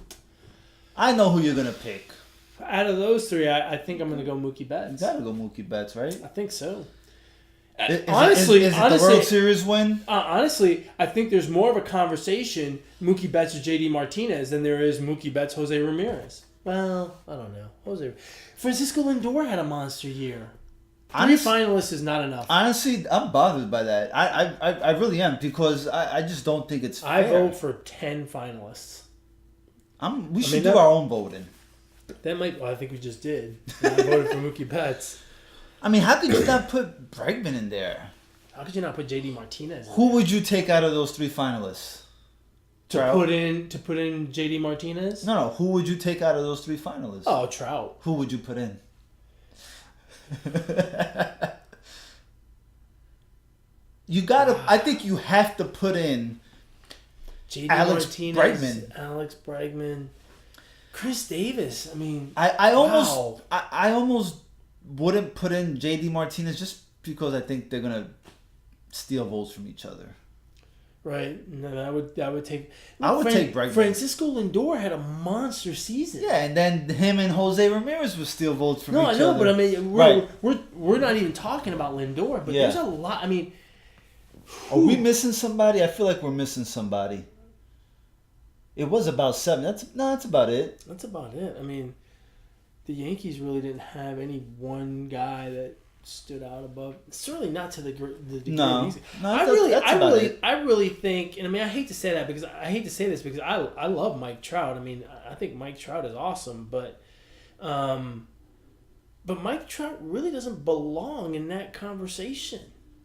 I know who you're gonna pick. Out of those 3, I think I'm going to go Mookie Betts. You gotta go Mookie Betts, right? I think so. Is Honestly, it the World Series win? Honestly, I think there's more of a conversation Mookie Betts or J.D. Martinez than there is Mookie Betts, Jose Ramirez. Well, I don't know. Francisco Lindor had a monster year. 3 finalists is not enough. Honestly, I'm bothered by that. I really am because I just don't think it's fair. I vote for 10 finalists. We should do our own voting. That might. Well, I think we just did. I voted for Mookie Betts. I mean, how could you not put Bregman in there? How could you not put J.D. Martinez? Who would you take out of those 3 finalists? to put in J.D. Martinez? No. Who would you take out of those 3 finalists? Oh, Trout. Who would you put in? You gotta. I think you have to put in J.D. Alex Martinez, Bregman. Alex Bregman, Chris Davis. I mean, I almost wow. I almost wouldn't put in J.D. Martinez just because I think they're gonna steal votes from each other. Right? No, I would take. I would take Bregman. Francisco Lindor had a monster season. Yeah, and then him and Jose Ramirez would steal votes from each other. No, I know, but I mean, Right. we're not even talking about Lindor, but Yeah. there's a lot. I mean, Are we missing somebody? I feel like we're missing somebody. It was about 7. That's about it. that's about it. I mean, the Yankees really didn't have any one guy that stood out above. Certainly not to the degree. No. these- No, I really think, and I mean, I hate to say that because I love Mike Trout. I mean, I think Mike Trout is awesome, but Mike Trout really doesn't belong in that conversation.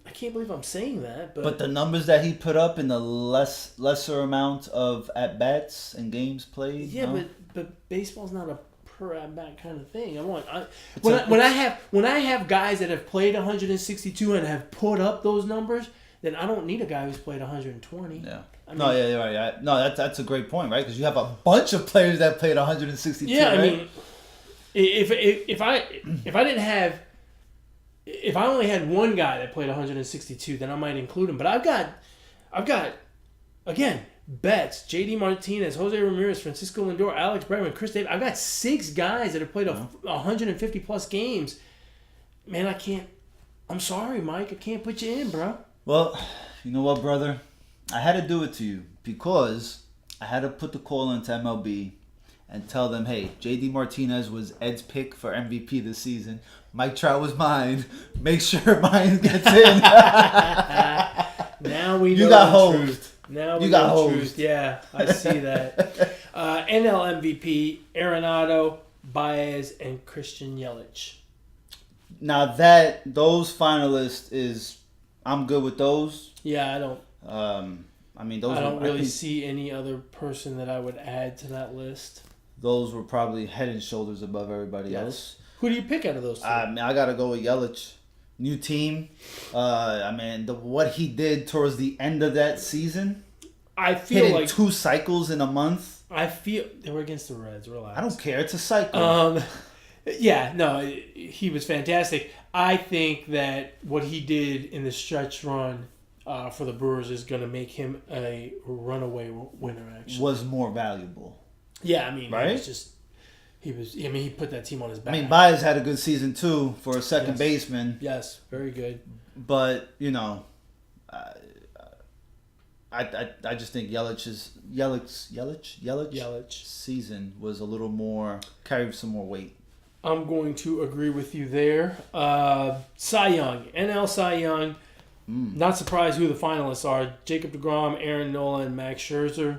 I can't believe I'm saying that, But the numbers that he put up in the lesser amount of at bats and games played. yeah, no? but baseball's not a per at bat kind of thing. When a- I have guys that have played 162 and have put up those numbers, then I don't need a guy who's played 120. Yeah. I mean, No, yeah, you're right. Yeah. No, that's a great point, right? Because you have a bunch of players that played 162. Yeah, I right? mean, if I didn't have if I only had one guy that played 162, then I might include him. But I've got again Betts, J.D. Martinez, Jose Ramirez, Francisco Lindor, Alex Bregman, Chris Davis. I've got 6 guys that have played 150 plus games. Man, I can't. I'm sorry, Mike. I can't put you in, bro. Well, you know what, brother? I had to do it to you because I had to put the call into MLB and tell them, hey, J.D. Martinez was Ed's pick for MVP this season. Mike Trout was mine. Make sure mine gets in. Now we know you got the hosed. truth. Now we You know got the hosed. truth. Yeah, I see that. NL MVP, Arenado, Baez, and Christian Yelich. Now those finalists I'm good with those. Yeah, I don't. I mean, those. I don't really think see any other person that I would add to that list. those were probably head and shoulders above everybody else. Who do you pick out of those two? I mean, I gotta go with Yelich. New team. I mean, what he did towards the end of that season. I feel Hitting like 2 cycles in a month. I feel they were against the Reds. Relax. I don't care. It's a cycle. Yeah, no, he was fantastic. I think that what he did in the stretch run for the Brewers is going to make him a runaway winner. Actually, Was more valuable. yeah, I mean, Right? he put that team on his back. I mean, Baez had a good season too for a second Yes. baseman, Yes, very good. but you know, I just think Yelich's season was a little more carried some more weight. I'm going to agree with you there. Cy Young, NL Cy Young. Not surprised who the finalists are: Jacob deGrom, Aaron Nola, and Max Scherzer.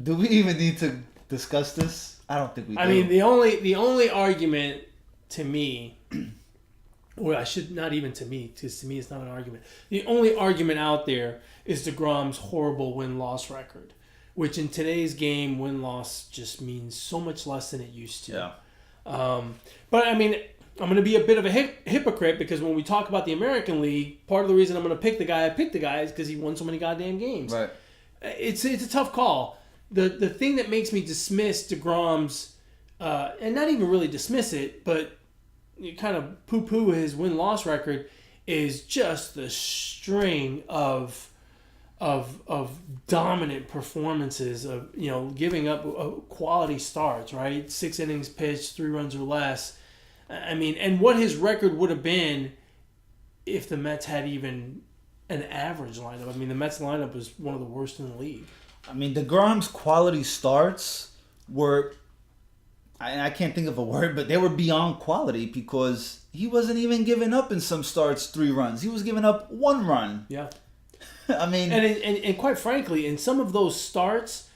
Do we even need to discuss this? I don't think we do. I mean, the only argument to me, or I should not even to me, because to me it's not an argument. The only argument out there is DeGrom's horrible win-loss record, which in today's game, win-loss just means so much less than it used to. Yeah. But I mean, I'm going to be a bit of a hypocrite because when we talk about the American League, part of the reason I'm going to pick the guy I picked the guy is because he won so many goddamn games. Right. It's a tough call. The thing that makes me dismiss DeGrom's, and not even really dismiss it, but you kind of poo-poo his win-loss record, is just the string of dominant performances of giving up quality starts, right? 6 innings pitched, 3 runs or less. I mean, and what his record would have been if the Mets had even an average lineup. I mean, the Mets lineup was one of the worst in the league. I mean, DeGrom's quality starts were, I can't think of a word, but they were beyond quality because he wasn't even giving up in some starts 3 runs. He was giving up 1 run. Yeah. I mean, and quite frankly, in some of those starts,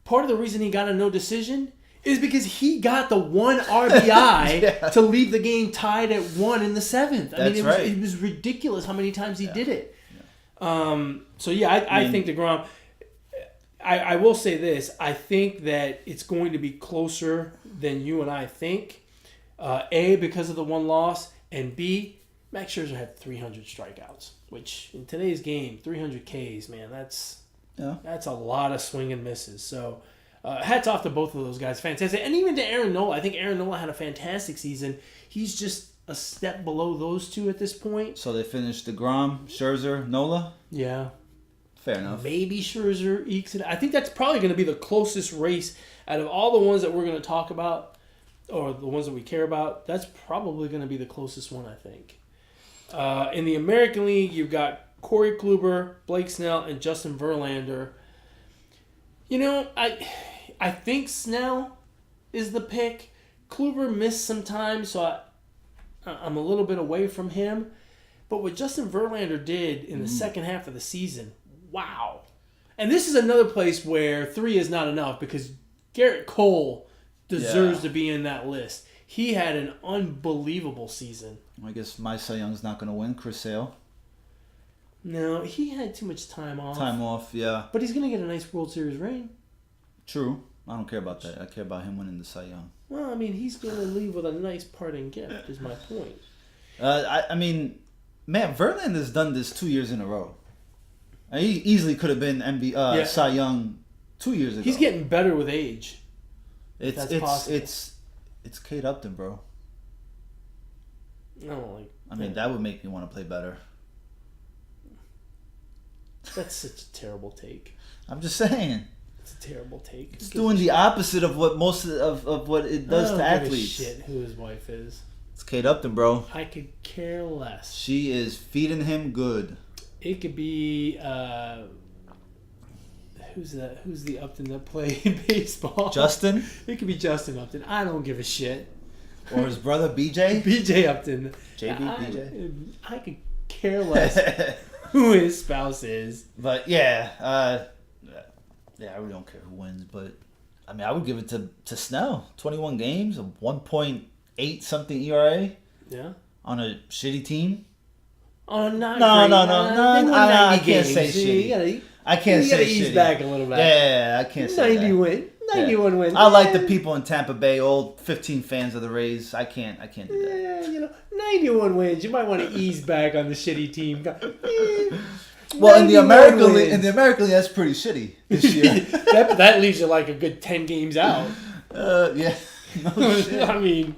part of the reason he got a no decision is because he got the 1 RBI Yeah. to leave the game tied at 1 in the 7th. I mean, Right. it was ridiculous how many times he did it. Yeah. So yeah, I think DeGrom. I will say this: I think that it's going to be closer than you and I think. A, because of the 1 loss, and B, Max Scherzer had 300 strikeouts, which in today's game, 300 Ks, man, that's a lot of swing and misses. So hats off to both of those guys, fantastic, and even to Aaron Nola. I think Aaron Nola had a fantastic season. He's just a step below those two at this point. So they finished DeGrom, Scherzer, Nola. Yeah. Fair enough. Maybe Scherzer ekes it. I think that's probably going to be the closest race out of all the ones that we're going to talk about, or the ones that we care about. That's probably going to be the closest one, I think. In the American League, you've got Corey Kluber, Blake Snell, and Justin Verlander. I think Snell is the pick. Kluber missed some time, so I'm a little bit away from him. But what Justin Verlander did in the second half of the season, wow. And this is another place where 3 is not enough because Garrett Cole deserves to be in that list. He had an unbelievable season. I guess my Cy Young's not going to win. Chris Sale. No, he had too much time off. Time off, yeah. But he's going to get a nice World Series ring. True. I don't care about that. I care about him winning the Cy Young. Well, I mean, he's going to leave with a nice parting gift, is my point. I mean, man, Verlander's done this 2 years in a row. He easily could have been Cy Young 2 years ago. He's getting better with age. It's Kate Upton, bro. I don't like. I mean, that would make me want to play better. That's such a terrible take. I'm just saying. It's a terrible take. It's doing the opposite of what most of what it does to athletes. I don't give a shit who his wife is. It's Kate Upton, bro. I could care less. She is feeding him good. It could be who's that? Who's the Upton that played baseball? Justin? It could be Justin Upton. I don't give a shit. Or his brother BJ? BJ Upton. BJ? I could care less who his spouse is. But yeah, I really don't care who wins. But I mean, I would give it to Snell. 21 games, a 1.8 something ERA. Yeah. On a shitty team. Oh, no. I can't say shitty. I can't say shitty. You gotta ease back a little bit. Yeah, I can't say 90 that. win. 91 wins. I like the people in Tampa Bay, all 15 fans of the Rays. I can't do that. Yeah, 91 wins. You might want to ease back on the shitty team. Well, in the American League, that's pretty shitty this year. that leaves you like a good 10 games out. Yeah. No shit. I mean,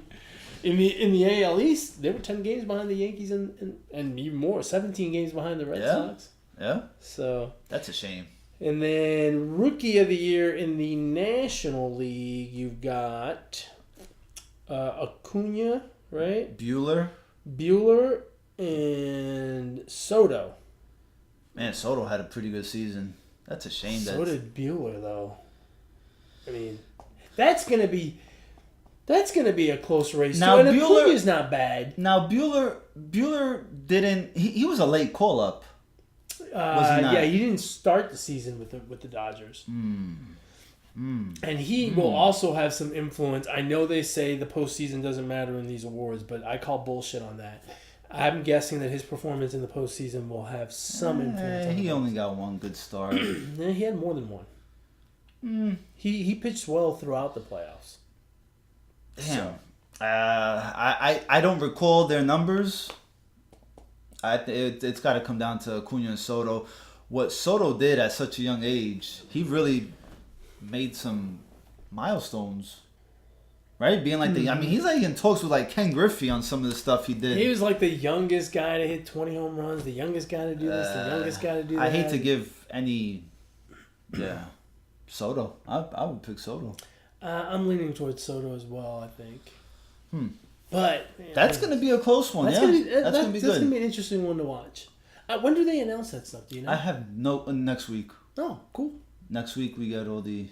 in the AL East, they were 10 games behind the Yankees and even more, 17 games behind the Red Sox. Yeah. So that's a shame. And then Rookie of the Year in the National League, you've got Acuna, right? Bueller, and Soto. Man, Soto had a pretty good season. That's a shame. So did Bueller, though. I mean, that's gonna be a close race. Now too. And Acuna's not bad. Now Bueller didn't. He was a late call up. Yeah, he didn't start the season with the Dodgers. And he will also have some influence. I know they say the postseason doesn't matter in these awards, but I call bullshit on that. I'm guessing that his performance in the postseason will have some influence. He only got one good start. Yeah, he had more than one. He pitched well throughout the playoffs. Damn. So. I don't recall their numbers. It's got to come down to Acuna and Soto. What Soto did at such a young age, he really made some milestones, right? Being like he's like in talks with like Ken Griffey on some of the stuff he did. He was like the youngest guy to hit 20 home runs, the youngest guy to do this, the youngest guy to do that. I hate to give any, Soto. I would pick Soto. I'm leaning towards Soto as well, I think. But that's going to be a close one. That's going to be good. That's going to be an interesting one to watch. When do they announce that stuff? Do you know? I have next week. Oh, cool. Next week we got all the.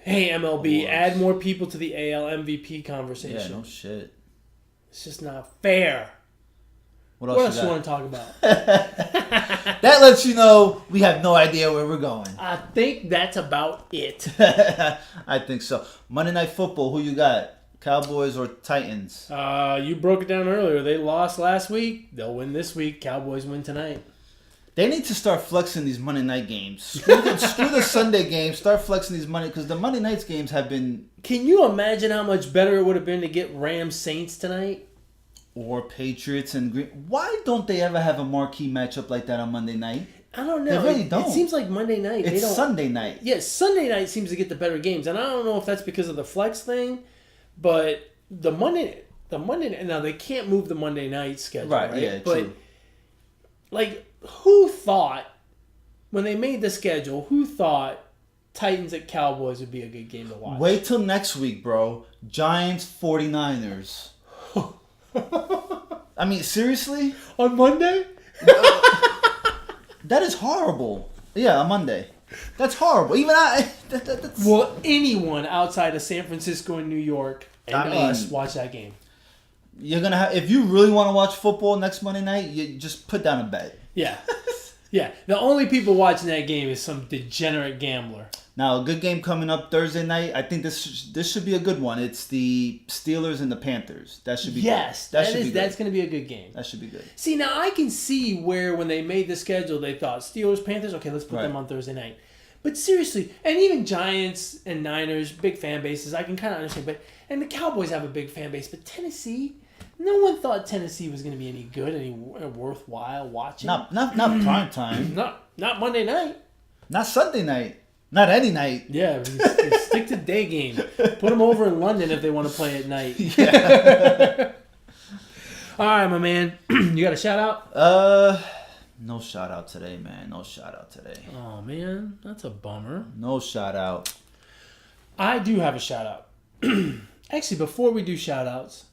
Hey MLB, awards. Add more people to the AL MVP conversation. Yeah, no shit. It's just not fair. What else you want to talk about? That lets you know we have no idea where we're going. I think that's about it. I think so. Monday Night Football. Who you got? Cowboys or Titans? You broke it down earlier. They lost last week. They'll win this week. Cowboys win tonight. They need to start flexing these Monday night games. Screw the Sunday games. Start flexing these because the Monday nights games have been. Can you imagine how much better it would have been to get Rams Saints tonight? Or Patriots and Green. Why don't they ever have a marquee matchup like that on Monday night? I don't know. They really don't. It seems like Monday night. It's Sunday night. Yeah, Sunday night seems to get the better games, and I don't know if that's because of the flex thing. But the Monday now they can't move the Monday night schedule, right? Yeah, but true. Like, who thought when they made the schedule? Who thought Titans at Cowboys would be a good game to watch? Wait till next week, bro. Giants 49ers. I mean, seriously? On Monday? That is horrible. Yeah, on Monday. That's horrible. Even that's... Will anyone outside of San Francisco and New York and us watch that game? You're gonna have, if you really want to watch football next Monday night, you just put down a bet. Yeah, yeah. The only people watching that game is some degenerate gambler. Now, a good game coming up Thursday night. I think this should be a good one. It's the Steelers and the Panthers. That should be yes. Good. That's going to be a good game. That should be good. See, now I can see where when they made the schedule, they thought Steelers, Panthers. Okay, let's put them on Thursday night. But seriously, and even Giants and Niners, big fan bases, I can kind of understand. And the Cowboys have a big fan base. But Tennessee, no one thought Tennessee was going to be any good, any worthwhile watching. Not prime time. Not Monday night. Not Sunday night. Not any night. Yeah, stick to day game. Put them over in London if they want to play at night. Yeah. All right, my man. You got a shout out? No shout out today, man. No shout out today. Oh, man. That's a bummer. No shout out. I do have a shout out. Actually, before we do shout outs,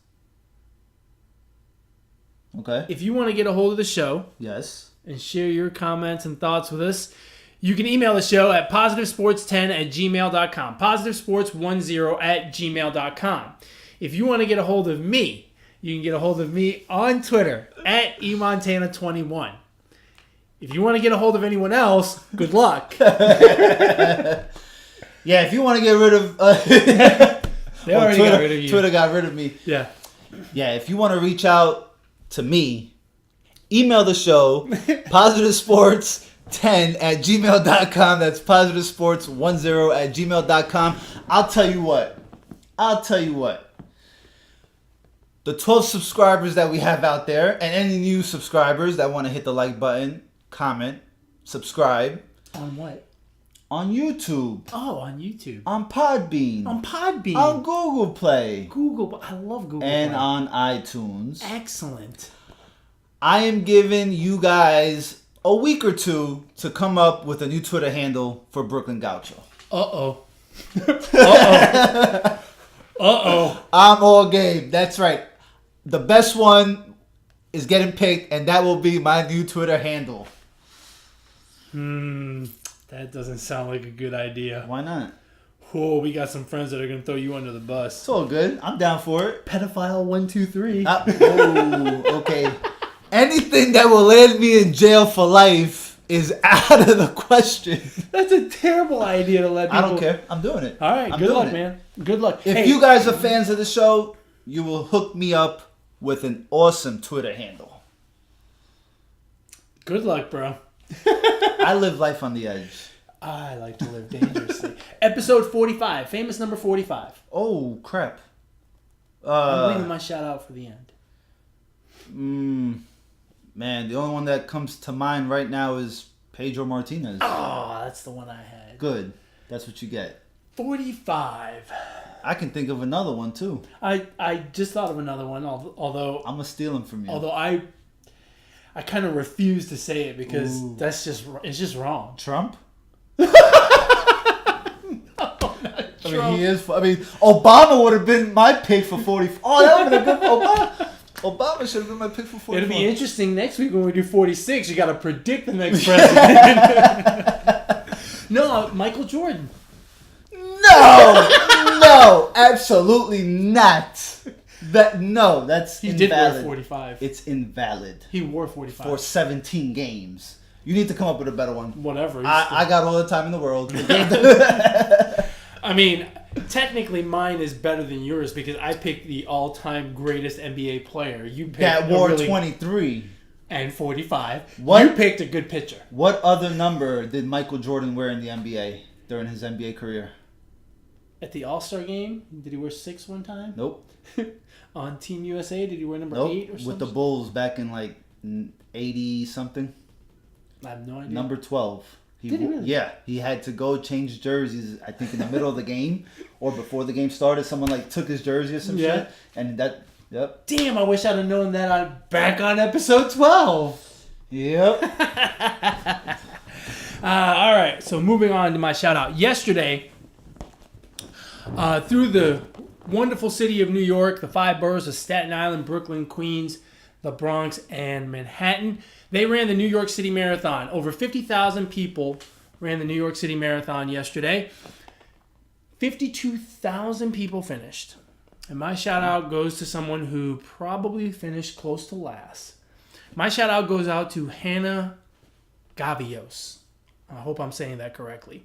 Okay. if you want to get a hold of the show Yes. and share your comments and thoughts with us, you can email the show at positivesports10@gmail.com. Positivesports10@gmail.com. If you want to get a hold of me, you can get a hold of me on Twitter at eMontana21. If you want to get a hold of anyone else, good luck. Yeah, if you want to get rid of... They already Twitter, got rid of you. Twitter got rid of me. Yeah. Yeah, if you want to reach out to me, email the show, positivesports10@gmail.com. That's positivesports10@gmail.com. I'll tell you what. The 12 subscribers that we have out there, and any new subscribers that want to hit the like button, comment, subscribe. On what? On YouTube. Oh, on YouTube. On Podbean. On Podbean. On Google Play. Google. I love Google And Play. on iTunes. Excellent. I am giving you guys a week or two to come up with a new Twitter handle for Brooklyn Gaucho. Uh-oh. Uh-oh. Uh-oh. I'm all game. That's right. The best one is getting picked, and that will be my new Twitter handle. That doesn't sound like a good idea. Why not? Oh, we got some friends that are going to throw you under the bus. It's all good. I'm down for it. Pedophile 123. Okay. Anything that will land me in jail for life is out of the question. That's a terrible idea to let people... I don't care. I'm doing it. All right, I'm good doing luck, it. man. Good luck. If you guys are fans of the show, you will hook me up with an awesome Twitter handle. Good luck, bro. I live life on the edge. I like to live dangerously. Episode 45. Famous number 45. Oh, crap. I'm leaving my shout out for the end. Man, the only one that comes to mind right now is Pedro Martinez. Oh, that's the one I had. Good. That's what you get. 45. I can think of another one, too. I just thought of another one, although I'm going to steal him from you. I kind of refuse to say it because Ooh. it's just wrong. Trump? Trump. Obama would have been my pick for 40. Oh, that would have been good for Obama. Obama should have been my pick for 44. It'll be interesting next week when we do 46. You got to predict the next president. No, Michael Jordan. No, absolutely not. That's He invalid. did wear 45. It's invalid. He wore 45. For 17 games. You need to come up with a better one. Whatever. I got all the time in the world. I mean, technically mine is better than yours because I picked the all-time greatest NBA player. You picked that wore 23. And 45. What? You picked a good pitcher. What other number did Michael Jordan wear in the NBA during his NBA career? At the All-Star game, did he wear 6 one time? Nope. On Team USA, did he wear number 8 or something? With the Bulls back in like 80 something. I have no idea. Number 12. Did he really? Yeah, he had to go change jerseys. I think in the middle of the game or before the game started. Someone like took his jersey or some shit, and that. Yep. Damn! I wish I'd have known that. I'm back on episode 12. Yep. All right. So moving on to my shout out. Yesterday, through the wonderful city of New York, the 5 boroughs of Staten Island, Brooklyn, Queens, the Bronx, and Manhattan, they ran the New York City Marathon. Over 50,000 people ran the New York City Marathon yesterday. 52,000 people finished. And my shout out goes to someone who probably finished close to last. My shout out goes out to Hannah Gavios. I hope I'm saying that correctly.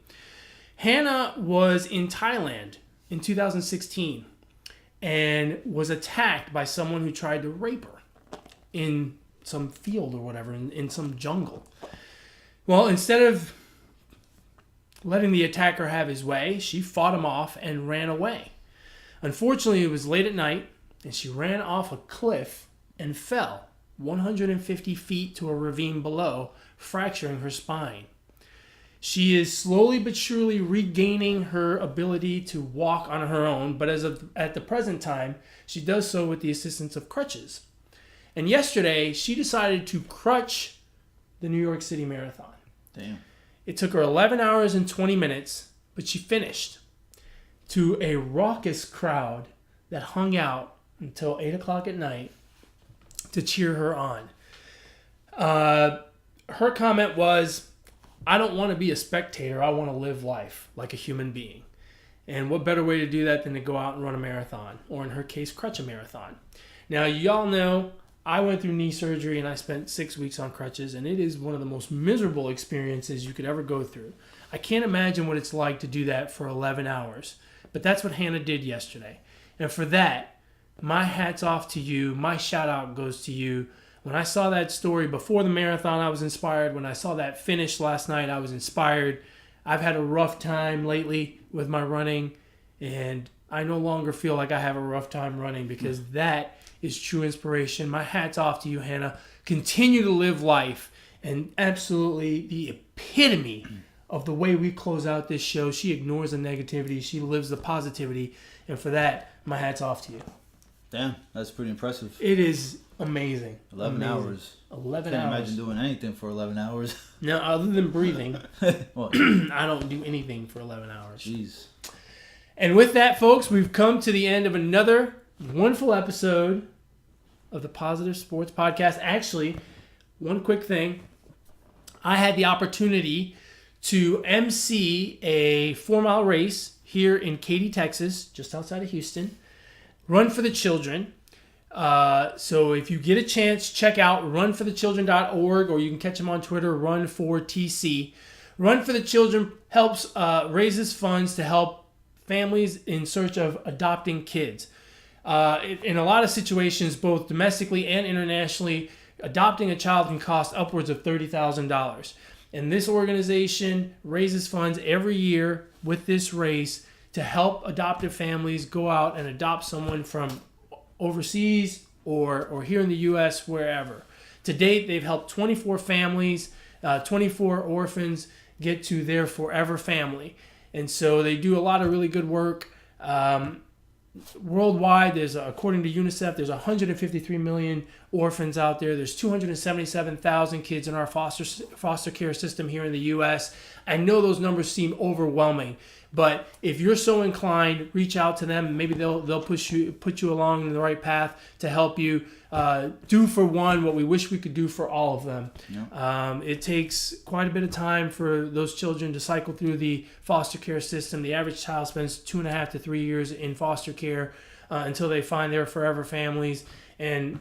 Hannah was in Thailand in 2016 and was attacked by someone who tried to rape her in some field or whatever, in some jungle. Well, instead of letting the attacker have his way, she fought him off and ran away. Unfortunately, it was late at night, and she ran off a cliff and fell 150 feet to a ravine below, fracturing her spine. She is slowly but surely regaining her ability to walk on her own, but at the present time, she does so with the assistance of crutches. And yesterday, she decided to crutch the New York City Marathon. Damn. It took her 11 hours and 20 minutes, but she finished to a raucous crowd that hung out until 8 o'clock at night to cheer her on. Her comment was, I don't want to be a spectator. I want to live life like a human being. And what better way to do that than to go out and run a marathon, or in her case, crutch a marathon. Now, y'all know I went through knee surgery and I spent 6 weeks on crutches, and it is one of the most miserable experiences you could ever go through. I can't imagine what it's like to do that for 11 hours. But that's what Hannah did yesterday. And for that, my hat's off to you. My shout out goes to you. When I saw that story before the marathon, I was inspired. When I saw that finish last night, I was inspired. I've had a rough time lately with my running, and I no longer feel like I have a rough time running, because that is true inspiration. My hat's off to you, Hannah. Continue to live life, and absolutely the epitome of the way we close out this show. She ignores the negativity. She lives the positivity, and for that, my hat's off to you. Damn, that's pretty impressive. It is amazing. 11 hours. 11 Can't hours. imagine doing anything for 11 hours. No, other than breathing, Well, I don't do anything for 11 hours. jeez. And with that, folks, we've come to the end of another wonderful episode of the Positive Sports Podcast. Actually, one quick thing. I had the opportunity to MC a 4-mile race here in Katy, Texas, just outside of Houston. Run for the Children. So if you get a chance, check out runforthechildren.org, or you can catch them on Twitter, Run4TC. Run for the Children helps raises funds to help families in search of adopting kids. In a lot of situations, both domestically and internationally, adopting a child can cost upwards of $30,000. And this organization raises funds every year with this race to help adoptive families go out and adopt someone from overseas or here in the U.S., wherever. To date, they've helped 24 families, 24 orphans get to their forever family. And so they do a lot of really good work. Worldwide, according to UNICEF, there's 153 million orphans out there. There's 277,000 kids in our foster care system here in the U.S. I know those numbers seem overwhelming, but if you're so inclined, reach out to them. Maybe they'll put you along the right path to help you do for one what we wish we could do for all of them. Yeah. It takes quite a bit of time for those children to cycle through the foster care system. The average child spends 2.5 to 3 years in foster care until they find their forever families. And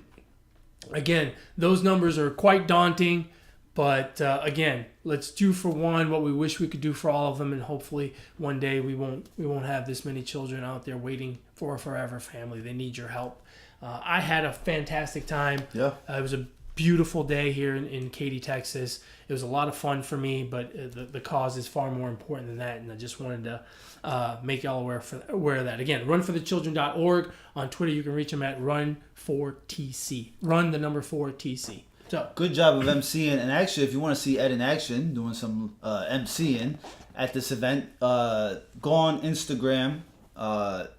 again, those numbers are quite daunting. But again, let's do for one what we wish we could do for all of them, and hopefully one day we won't have this many children out there waiting for a forever family. They need your help. I had a fantastic time. Yeah, it was a beautiful day here in Katy, Texas. It was a lot of fun for me, but the cause is far more important than that, and I just wanted to make y'all aware of that. Again, runforthechildren.org. On Twitter, you can reach them at Run4TC. Run the number 4TC. So, good job of MCing. And actually, if you want to see Ed in action doing some MCing at this event, go on Instagram.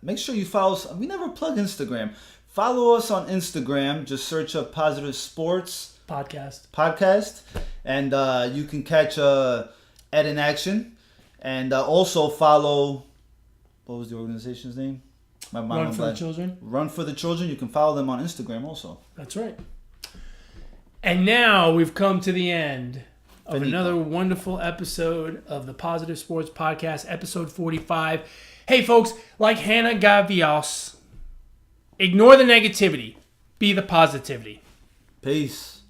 Make sure you follow us. We never plug Instagram. Follow us on Instagram. Just search up Positive Sports Podcast. And you can catch Ed in action. And also follow, what was the organization's name? Run for the Children. Run for the Children. You can follow them on Instagram also. That's right. And now we've come to the end of another wonderful episode of the Positive Sports Podcast, episode 45. Hey, folks, like Hannah Gavios, ignore the negativity. Be the positivity. Peace.